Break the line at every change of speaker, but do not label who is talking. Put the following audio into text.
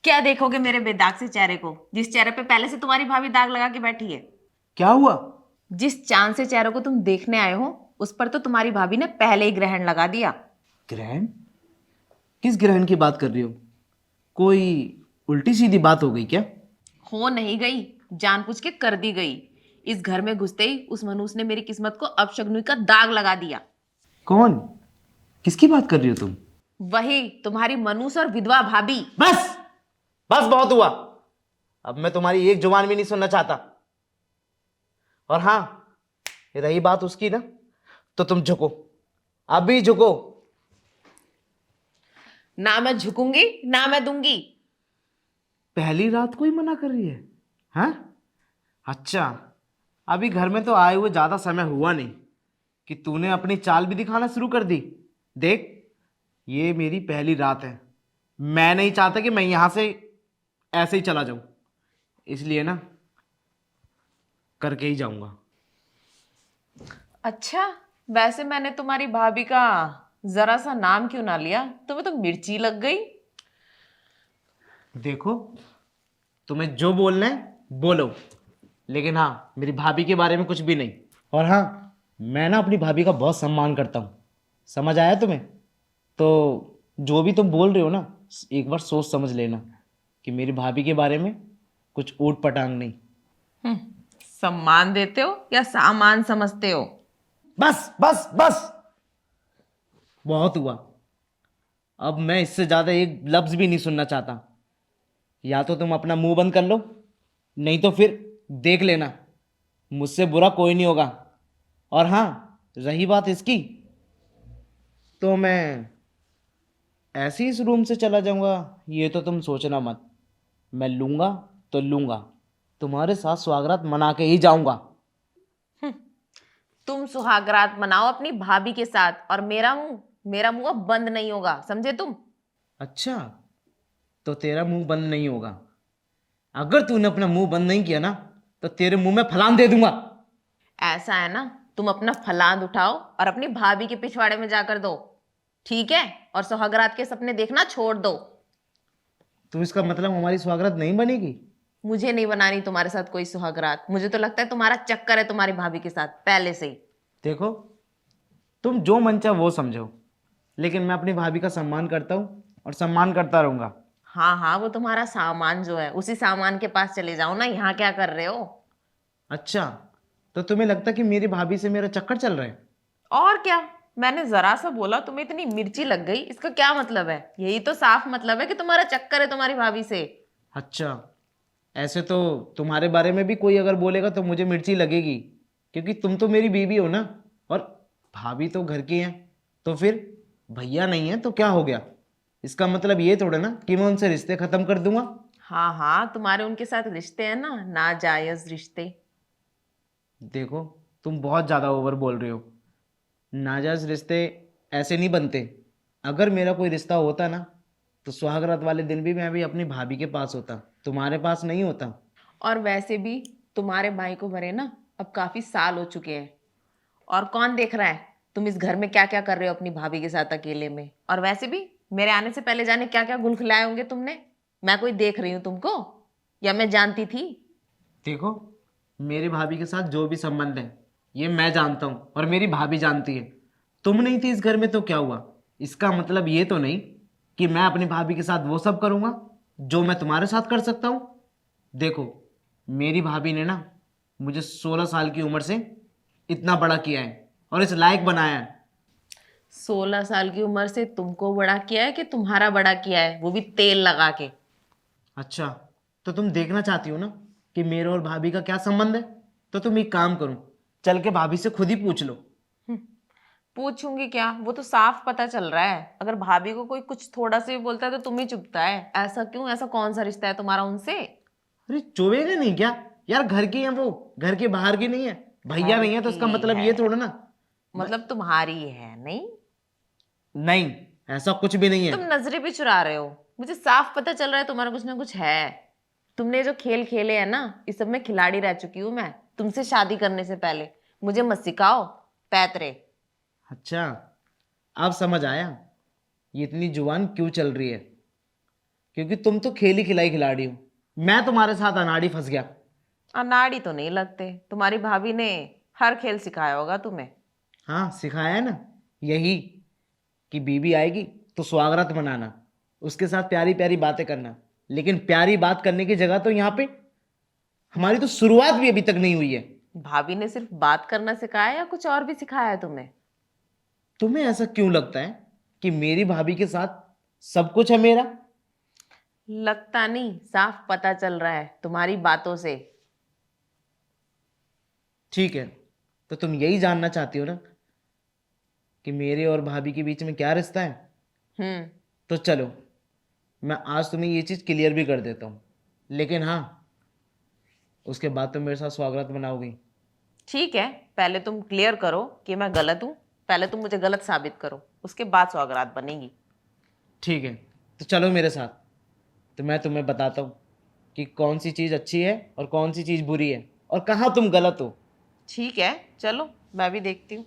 क्या देखोगे मेरे बेदाग से चेहरे को, जिस चेहरे पे पहले से तुम्हारी भाभी दाग लगा के बैठी है।
क्या हुआ?
जिस चांद से चेहरे को तुम देखने आए हो, उस पर तो तुम्हारी भाभी ने पहले ही ग्रहण लगा दिया।
ग्रहण? किस ग्रहण की बात कर रही हो? कोई उल्टी सीधी बात हो गई क्या?
हो नहीं गई, जानबूझ के कर दी गई। इस घर में घुसते ही उस मनुष्य ने मेरी किस्मत को अपशगुनी का दाग लगा दिया।
कौन? किसकी बात कर रही हो तुम?
वही तुम्हारी मनुष्य और विधवा भाभी।
बस, बस बहुत हुआ। अब मैं तुम्हारी एक जुबान भी नहीं सुनना चाहता। और हाँ, रही बात उसकी ना, तो तुम झुको, अभी झुको।
ना मैं झुकूंगी ना मैं दूंगी।
पहली रात को ही मना कर रही है? हाँ, अच्छा। अभी घर में तो आए हुए ज्यादा समय हुआ नहीं कि तूने अपनी चाल भी दिखाना शुरू कर दी। देख, ये मेरी पहली रात है। मैं नहीं चाहता कि मैं यहां से ऐसे ही चला जाऊं, इसलिए ना करके ही जाऊंगा।
अच्छा, वैसे मैंने तुम्हारी भाभी का जरा सा नाम क्यों ना लिया, तुम्हें तो मिर्ची लग गई।
देखो, तुम्हें जो बोलना है बोलो, लेकिन हाँ, मेरी भाभी के बारे में कुछ भी नहीं। और हाँ, मैं ना अपनी भाभी का बहुत सम्मान करता हूँ। समझ आया तुम्हें? तो जो भी तुम बोल रहे हो ना, एक बार सोच समझ लेना कि मेरी भाभी के बारे में कुछ ऊट पटांग नहीं।
हम्म, सम्मान देते हो या सामान समझते हो?
बस बस बस, बहुत हुआ। अब मैं इससे ज्यादा एक लफ्ज भी नहीं सुनना चाहता। या तो तुम अपना मुंह बंद कर लो, नहीं तो फिर देख लेना, मुझसे बुरा कोई नहीं होगा। और हाँ, रही बात इसकी, तो मैं ऐसे ही इस रूम से चला जाऊंगा ये तो तुम सोचना मत। मैं लूंगा तो लूंगा, तुम्हारे साथ स्वागरात मना के ही जाऊंगा।
तुम सुहागरात मनाओ अपनी भाभी के साथ, और मेरा मुंह अब बंद नहीं होगा, समझे तुम?
अच्छा, तो तेरा मुंह बंद नहीं होगा। अगर तूने अपना मुंह बंद नहीं किया ना, तो तेरे मुंह में फलान दे दूंगा।
ऐसा है ना, तुम अपना फलांद उठाओ और अपनी भाभी के पिछवाड़े में जाकर दो, ठीक है? और सुहागरात के सपने देखना छोड़ दो।
तो इसका मतलब हमारी स्वागरात नहीं बनेगी?
मुझे नहीं बनानी तुम्हारे साथ कोई सुहागरात, मुझे तो लगता है तुम्हारा चक्कर है तुम्हारी भाभी के साथ पहले से ही।
देखो, तुम जो मन चाहे वो समझो, लेकिन मैं अपनी भाभी का सम्मान करता हूँ और सम्मान करता रहूंगा।
हाँ हाँ, वो तुम्हारा सामान जो है उसी सामान के पास चले जाओ ना, यहाँ क्या कर रहे हो?
अच्छा, तो तुम्हें लगता कि मेरी भाभी से मेरा चक्कर चल रहा है?
और क्या, मैंने जरा सा बोला तुम्हें इतनी मिर्ची लग गई, इसका क्या मतलब है? यही तो साफ मतलब है कि तुम्हारा चक्कर है तुम्हारी भाभी से।
अच्छा, ऐसे तो तुम्हारे बारे में भी कोई अगर बोलेगा तो मुझे मिर्ची लगेगी, क्योंकि तुम तो मेरी बीवी हो ना। और भाभी तो घर की हैं, तो फिर भैया नहीं है तो क्या हो गया? इसका मतलब ये थोड़ा ना कि मैं उनसे रिश्ते खत्म कर दूंगा।
हाँ हाँ, तुम्हारे उनके साथ रिश्ते हैं ना, नाजायज रिश्ते।
देखो, तुम बहुत ज़्यादा ओवर बोल रहे हो। नाजायज रिश्ते ऐसे नहीं बनते। अगर मेरा कोई रिश्ता होता ना, तो सुहागरात वाले दिन भी मैं भी अपनी भाभी के पास होता, तुम्हारे पास नहीं होता।
और वैसे भी तुम्हारे भाई को भरे ना अब काफी साल हो चुके हैं, और कौन देख रहा है तुम इस घर में क्या क्या कर रहे हो अपनी भाभी के साथ अकेले में? और वैसे भी मेरे आने से पहले जाने क्या क्या गुल खिलाए होंगे तुमने। मैं कोई देख रही हूँ तुमको, या मैं जानती थी?
देखो, मेरी भाभी के साथ जो भी संबंध है ये मैं जानता हूँ और मेरी भाभी जानती है। तुम नहीं थी इस घर में तो क्या हुआ? इसका मतलब ये तो नहीं कि मैं अपनी भाभी के साथ वो सब करूँगा जो मैं तुम्हारे साथ कर सकता हूँ। देखो, मेरी भाभी ने ना मुझे 16 साल की उम्र से इतना बड़ा किया है और इस लायक बनाया है।
16 साल की उम्र से तुमको बड़ा किया है कि तुम्हारा बड़ा किया है, वो भी तेल लगा के?
अच्छा, तो तुम देखना चाहती हो ना कि मेरे और भाभी का क्या संबंध है? तो तुम एक काम करो, चल के भाभी से खुद ही पूछ लो।
हम्म, पूछूंगी क्या, वो तो साफ पता चल रहा है। अगर भाभी को कोई कुछ थोड़ा सा भी बोलता है तो तुम ही चुपता है, ऐसा क्यों? ऐसा कौन सा रिश्ता है तुम्हारा उनसे?
अरे चुभेगा नहीं क्या? यार, घर की है वो, घर के बाहर की नहीं है। भैया
घर
नहीं है तो इसका
की
मतलब
है,
ये थोड़ा ना। भाई,
मतलब तुम्हारी है नहीं?
नहीं, ऐसा कुछ भी नहीं है।
तुम नजरें भी चुरा रहे हो, मुझे साफ पता चल रहा है तुम्हारा कुछ ना कुछ है। तुमने जो खेल खेले हैं ना, इस सब में खिलाड़ी रह चुकी हूं मैं तुमसे शादी करने से पहले। मुझे मत सिखाओ पैतरे।
अच्छा, अब समझ आया ये इतनी जुबान क्यों चल रही है। क्योंकि तुम तो खेली खिलाई खिलाड़ी हो, मैं तुम्हारे साथ अनाड़ी फंस गया।
अनाड़ी तो नहीं लगते, तुम्हारी भाभी ने हर खेल सिखाया होगा तुम्हें।
हाँ सिखाया है ना, यही कि बीबी आएगी तो स्वागत मनाना, उसके साथ प्यारी प्यारी बातें करना। लेकिन प्यारी बात करने की जगह तो यहाँ पे हमारी तो शुरुआत भी अभी तक नहीं हुई है।
भाभी ने सिर्फ बात करना सिखाया या कुछ और भी सिखाया है तुम्हें?
तुम्हें ऐसा क्यों लगता है कि मेरी भाभी के साथ सब कुछ है मेरा?
लगता नहीं, साफ पता चल रहा है तुम्हारी बातों से।
ठीक है, तो तुम यही जानना चाहती हो ना कि मेरे और भाभी के बीच में क्या रिश्ता है?
हम्म।
तो चलो, मैं आज तुम्हें ये चीज़ क्लियर भी कर देता हूँ। लेकिन हाँ, उसके बाद तुम मेरे साथ स्वागत मनाओगी।
ठीक है, पहले तुम क्लियर करो कि मैं गलत हूं। पहले तुम मुझे गलत साबित करो, उसके बाद सौगात बनेगी।
ठीक है, तो चलो मेरे साथ, तो मैं तुम्हें बताता हूँ कि कौन सी चीज़ अच्छी है और कौन सी चीज़ बुरी है और कहाँ तुम गलत हो।
ठीक है, चलो मैं भी देखती हूँ।